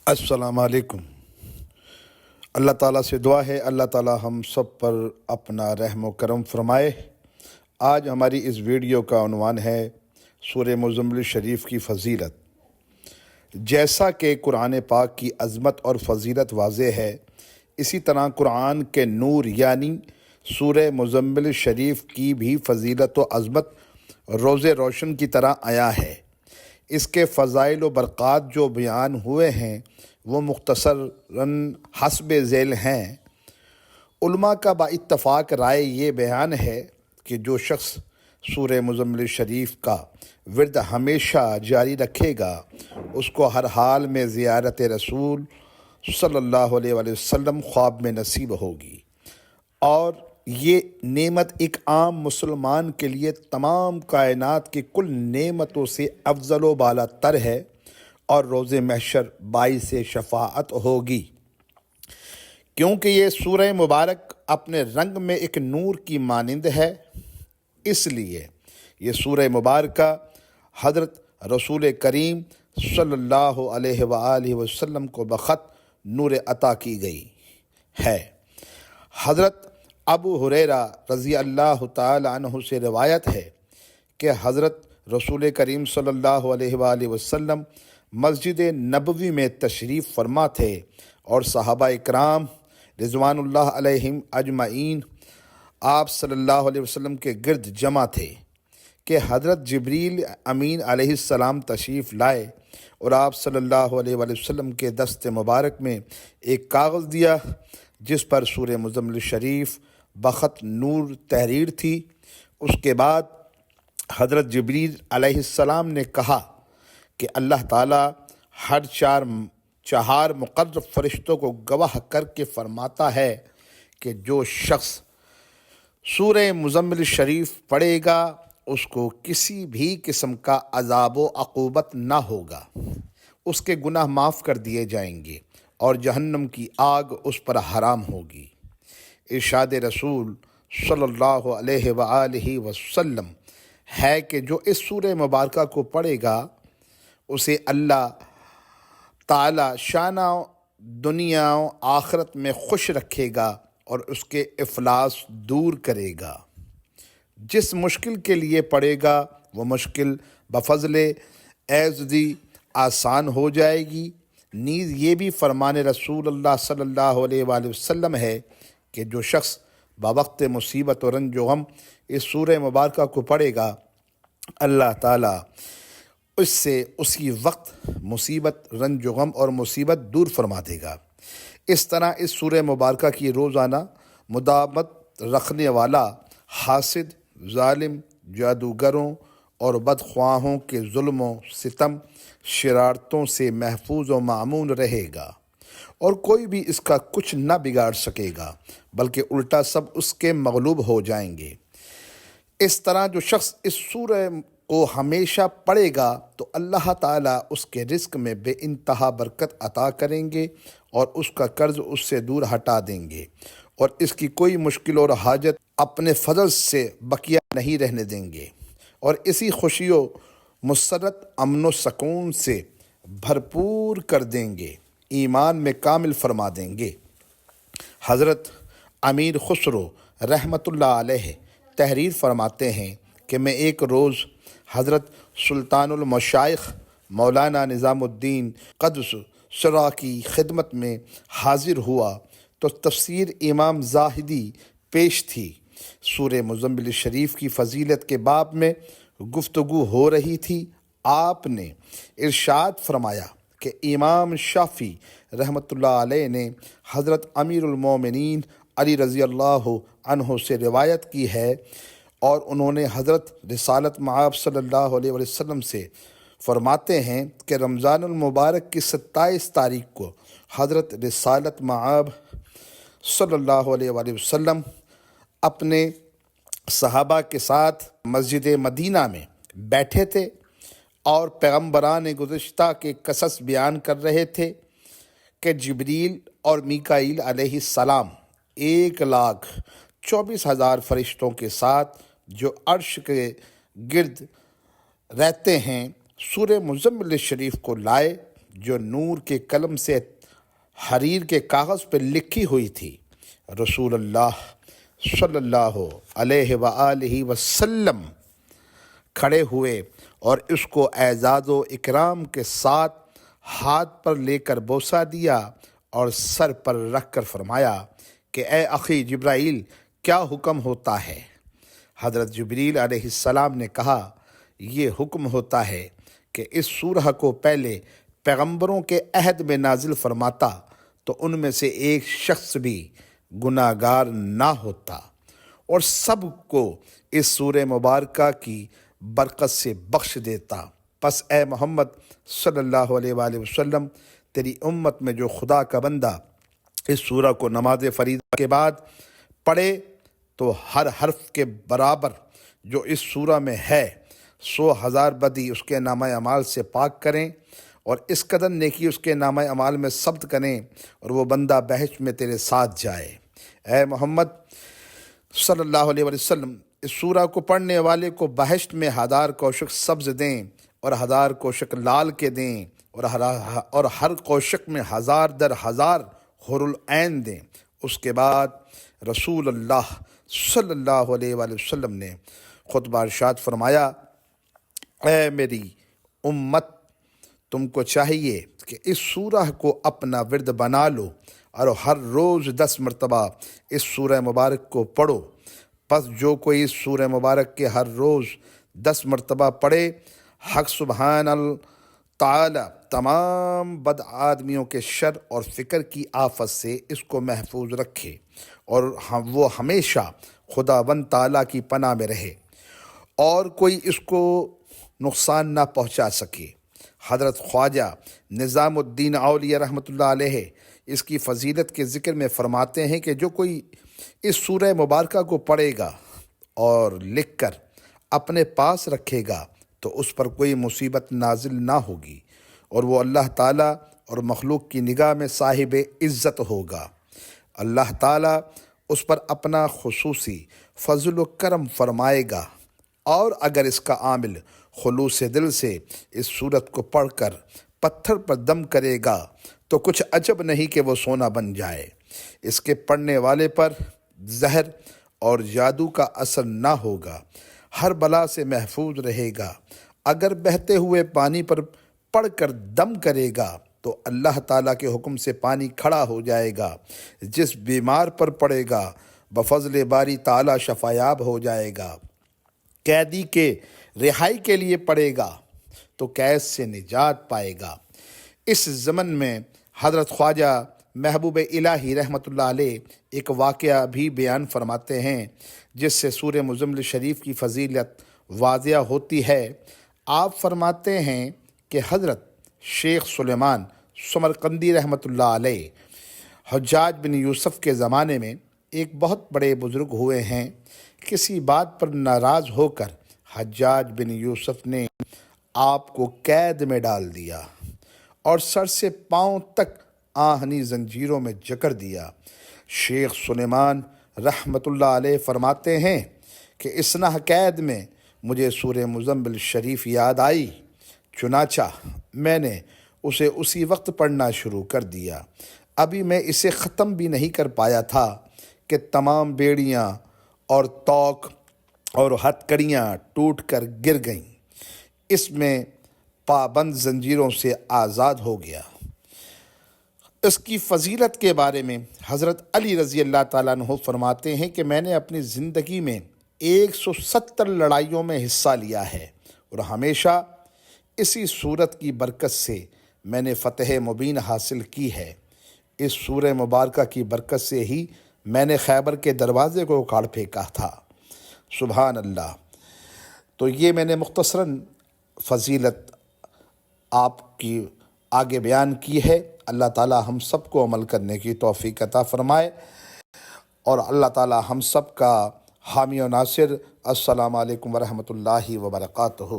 السلام علیکم۔ اللہ تعالیٰ سے دعا ہے اللہ تعالیٰ ہم سب پر اپنا رحم و کرم فرمائے۔ آج ہماری اس ویڈیو کا عنوان ہے سورہ مزمل شریف کی فضیلت۔ جیسا کہ قرآن پاک کی عظمت اور فضیلت واضح ہے، اسی طرح قرآن کے نور یعنی سورہ مزمل شریف کی بھی فضیلت و عظمت روز روشن کی طرح آیا ہے۔ اس کے فضائل و برکات جو بیان ہوئے ہیں وہ مختصراً حسب ذیل ہیں۔ علماء کا با اتفاق رائے یہ بیان ہے کہ جو شخص سورہ مزمل شریف کا ورد ہمیشہ جاری رکھے گا اس کو ہر حال میں زیارت رسول صلی اللہ علیہ وآلہ وسلم خواب میں نصیب ہوگی، اور یہ نعمت ایک عام مسلمان کے لیے تمام کائنات کی کل نعمتوں سے افضل و بالا تر ہے، اور روز محشر باعث شفاعت ہوگی، کیونکہ یہ سورہ مبارک اپنے رنگ میں ایک نور کی مانند ہے۔ اس لیے یہ سورہ مبارکہ حضرت رسول کریم صلی اللہ علیہ وآلہ وسلم کو بخط نور عطا کی گئی ہے۔ حضرت ابو ہریرہ رضی اللہ تعالی عنہ سے روایت ہے کہ حضرت رسول کریم صلی اللہ علیہ وآلہ وسلم مسجد نبوی میں تشریف فرما تھے، اور صحابہ اکرام رضوان اللہ علیہم اجمعین آپ صلی اللہ علیہ وسلم کے گرد جمع تھے کہ حضرت جبریل امین علیہ السلام تشریف لائے اور آپ صلی اللہ علیہ وآلہ وسلم کے دست مبارک میں ایک کاغذ دیا جس پر سورہ مزمل شریف بخط نور تحریر تھی۔ اس کے بعد حضرت جبریل علیہ السلام نے کہا کہ اللہ تعالیٰ ہر چہار مقرب فرشتوں کو گواہ کر کے فرماتا ہے کہ جو شخص سورہ مزمل شریف پڑھے گا اس کو کسی بھی قسم کا عذاب و عقوبت نہ ہوگا، اس کے گناہ معاف کر دیے جائیں گے اور جہنم کی آگ اس پر حرام ہوگی۔ ارشاد رسول صلی اللہ علیہ وآلہ وسلم ہے کہ جو اس سورہ مبارکہ کو پڑھے گا اسے اللہ تعالی شانہ دنیا و آخرت میں خوش رکھے گا اور اس کے افلاس دور کرے گا۔ جس مشکل کے لیے پڑھے گا وہ مشکل بفضل ایزدی آسان ہو جائے گی۔ نیز یہ بھی فرمان رسول اللہ صلی اللہ علیہ وآلہ وسلم ہے کہ جو شخص بوقت مصیبت و رنج و غم اس سورہ مبارکہ کو پڑھے گا اللہ تعالیٰ اس سے اسی وقت مصیبت، رنج و غم اور مصیبت دور فرما دے گا۔ اس طرح اس سورہ مبارکہ کی روزانہ مداومت رکھنے والا حاسد، ظالم، جادوگروں اور بدخواہوں کے ظلم و ستم، شرارتوں سے محفوظ و معمون رہے گا، اور کوئی بھی اس کا کچھ نہ بگاڑ سکے گا بلکہ الٹا سب اس کے مغلوب ہو جائیں گے۔ اس طرح جو شخص اس سورہ کو ہمیشہ پڑھے گا تو اللہ تعالیٰ اس کے رزق میں بے انتہا برکت عطا کریں گے اور اس کا قرض اس سے دور ہٹا دیں گے، اور اس کی کوئی مشکل اور حاجت اپنے فضل سے بقیہ نہیں رہنے دیں گے، اور اسی خوشی و مسرت، امن و سکون سے بھرپور کر دیں گے، ایمان میں کامل فرما دیں گے۔ حضرت امیر خسرو رحمۃ اللہ علیہ تحریر فرماتے ہیں کہ میں ایک روز حضرت سلطان المشائخ مولانا نظام الدین قدس سرہ کی خدمت میں حاضر ہوا تو تفسیر امام زاہدی پیش تھی۔ سورہ مزمل شریف کی فضیلت کے باب میں گفتگو ہو رہی تھی۔ آپ نے ارشاد فرمایا کہ امام شافعی رحمۃ اللہ علیہ نے حضرت امیر المومنین علی رضی اللہ عنہ سے روایت کی ہے، اور انہوں نے حضرت رسالت مآب صلی اللہ علیہ وسلم سے فرماتے ہیں کہ رمضان المبارک کی 27 تاریخ کو حضرت رسالت مآب صلی اللہ علیہ وسلم اپنے صحابہ کے ساتھ مسجد مدینہ میں بیٹھے تھے اور پیغمبران گزشتہ کے قصص بیان کر رہے تھے کہ جبریل اور میکائیل علیہ السلام 1,24,000 فرشتوں کے ساتھ جو عرش کے گرد رہتے ہیں سورہ مزمل شریف کو لائے جو نور کے قلم سے حریر کے کاغذ پہ لکھی ہوئی تھی۔ رسول اللہ صلی اللہ علیہ وآلہ وسلم کھڑے ہوئے اور اس کو اعزاز و اکرام کے ساتھ ہاتھ پر لے کر بوسہ دیا اور سر پر رکھ کر فرمایا کہ اے اخی جبرائیل، کیا حکم ہوتا ہے؟ حضرت جبریل علیہ السلام نے کہا، یہ حکم ہوتا ہے کہ اس سورہ کو پہلے پیغمبروں کے عہد میں نازل فرماتا تو ان میں سے ایک شخص بھی گناہ گار نہ ہوتا، اور سب کو اس سورہ مبارکہ کی برکت سے بخش دیتا۔ پس اے محمد صلی اللہ علیہ وآلہ وسلم، تیری امت میں جو خدا کا بندہ اس سورہ کو نماز فریضہ کے بعد پڑھے تو ہر حرف کے برابر جو اس سورہ میں ہے 100,000 بدی اس کے نامہ اعمال سے پاک کریں، اور اس قدر نیکی اس کے نامہ اعمال میں ثبت کریں، اور وہ بندہ بہشت میں تیرے ساتھ جائے۔ اے محمد صلی اللہ علیہ وسلم، اس سورہ کو پڑھنے والے کو بہشت میں 1000 کوشک سبز دیں اور 1000 کوشک لال کے دیں، اور ہر کوشک میں 1000 در 1000 حور العین دیں۔ اس کے بعد رسول اللہ صلی اللہ علیہ وآلہ وسلم نے خطبہ ارشاد فرمایا، اے میری امت، تم کو چاہیے کہ اس سورہ کو اپنا ورد بنا لو اور ہر روز 10 مرتبہ اس سورہ مبارک کو پڑھو۔ پس جو کوئی اس سورہ مبارک کے ہر روز 10 مرتبہ پڑھے، حق سبحان تعالی تمام بد آدمیوں کے شر اور فکر کی آفت سے اس کو محفوظ رکھے، اور وہ ہمیشہ خداوند تعالیٰ کی پناہ میں رہے اور کوئی اس کو نقصان نہ پہنچا سکے۔ حضرت خواجہ نظام الدین اولیاء رحمۃ اللہ علیہ اس کی فضیلت کے ذکر میں فرماتے ہیں کہ جو کوئی اس سورہ مبارکہ کو پڑھے گا اور لکھ کر اپنے پاس رکھے گا تو اس پر کوئی مصیبت نازل نہ ہوگی، اور وہ اللہ تعالیٰ اور مخلوق کی نگاہ میں صاحب عزت ہوگا۔ اللہ تعالیٰ اس پر اپنا خصوصی فضل و کرم فرمائے گا، اور اگر اس کا عامل خلوص دل سے اس سورت کو پڑھ کر پتھر پر دم کرے گا تو کچھ عجب نہیں کہ وہ سونا بن جائے۔ اس کے پڑھنے والے پر زہر اور جادو کا اثر نہ ہوگا، ہر بلا سے محفوظ رہے گا۔ اگر بہتے ہوئے پانی پر پڑھ کر دم کرے گا تو اللہ تعالیٰ کے حکم سے پانی کھڑا ہو جائے گا۔ جس بیمار پر پڑے گا بفضل باری تعالیٰ شفایاب ہو جائے گا۔ قیدی کے رہائی کے لیے پڑے گا تو قید سے نجات پائے گا۔ اس ضمن میں حضرت خواجہ محبوب الہی رحمۃ اللہ علیہ ایک واقعہ بھی بیان فرماتے ہیں جس سے سورہ مزمل شریف کی فضیلت واضح ہوتی ہے۔ آپ فرماتے ہیں کہ حضرت شیخ سلیمان سمرقندی رحمۃ اللہ علیہ حجاج بن یوسف کے زمانے میں ایک بہت بڑے بزرگ ہوئے ہیں۔ کسی بات پر ناراض ہو کر حجاج بن یوسف نے آپ کو قید میں ڈال دیا اور سر سے پاؤں تک آہنی زنجیروں میں جکڑ دیا۔ شیخ سلیمان رحمۃ اللہ علیہ فرماتے ہیں کہ اثنا قید میں مجھے سورہ مزمل شریف یاد آئی، چنانچہ میں نے اسے اسی وقت پڑھنا شروع کر دیا۔ ابھی میں اسے ختم بھی نہیں کر پایا تھا کہ تمام بیڑیاں اور توق اور ہتکڑیاں ٹوٹ کر گر گئیں۔ اس میں پابند زنجیروں سے آزاد ہو گیا۔ اس کی فضیلت کے بارے میں حضرت علی رضی اللہ تعالیٰ عنہ فرماتے ہیں کہ میں نے اپنی زندگی میں 170 لڑائیوں میں حصہ لیا ہے، اور ہمیشہ اسی صورت کی برکت سے میں نے فتح مبین حاصل کی ہے۔ اس سورہ مبارکہ کی برکت سے ہی میں نے خیبر کے دروازے کو اکھاڑ پھینکا تھا۔ سبحان اللہ۔ تو یہ میں نے مختصراً فضیلت آپ کی آگے بیان کی ہے۔ اللہ تعالی ہم سب کو عمل کرنے کی توفیق عطا فرمائے، اور اللہ تعالی ہم سب کا حامی و ناصر۔ السلام علیکم ورحمۃ اللہ وبرکاتہ۔